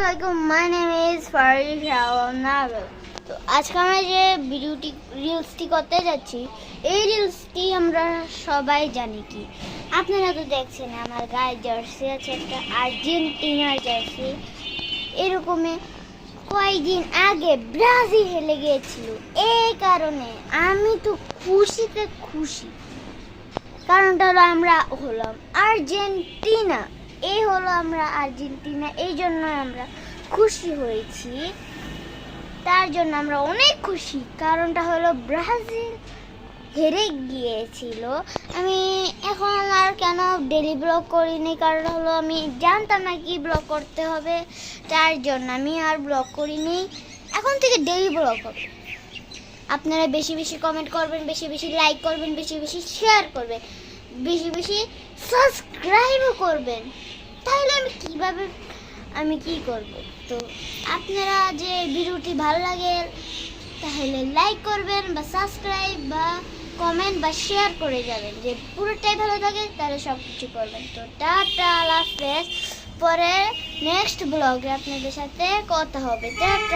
আসসালামু আলাইকুম, my name is Fariha নাগল। তো আজকে আমরা যে রিলসটি করতে যাচ্ছি, এই রিলসটি আমরা সবাই জানি কি, আপনারা তো দেখছেন আমার গায়ে জার্সি আছে, একটা আর্জেন্টিনার জার্সি। এরকমই কয়েকদিন আগে ব্রাজিল হেরে গিয়েছিল, এই কারণে আমি তো খুশিতে খুশি। কারণটা হলো আমরা হলাম আর্জেন্টিনা, এই হলো আমরা আর্জেন্টিনা, এই জন্য আমরা খুশি হয়েছি। তার জন্য আমরা অনেক খুশি। কারণটা হলো ব্রাজিল হেরে গিয়েছিল। আমি এখন আর কেন ডেলি ব্লগ করিনি, কারণ হলো আমি জানতাম না কি ব্লগ করতে হবে, তার জন্য আমি আর ব্লগ করিনি। এখন থেকে ডেলি ব্লগ হবে। আপনারা বেশি বেশি কমেন্ট করবেন, বেশি বেশি লাইক করবেন, বেশি বেশি শেয়ার করবেন, বেশি বেশি সাবস্ক্রাইবও করবেন। তাহলে আমি কি করব? তো আপনারা যে ভিডিওটি ভালো লাগে তাহলে লাইক করবেন বা সাবস্ক্রাইব বা কমেন্ট বা শেয়ার করে যাবেন। যে পুরোটাই ভালো থাকে তাহলে সব কিছু করবেন। তো টাটা, আল্লাহ হাফেজ। পরে নেক্সট ব্লগে আপনাদের সাথে কথা হবে। টাটা।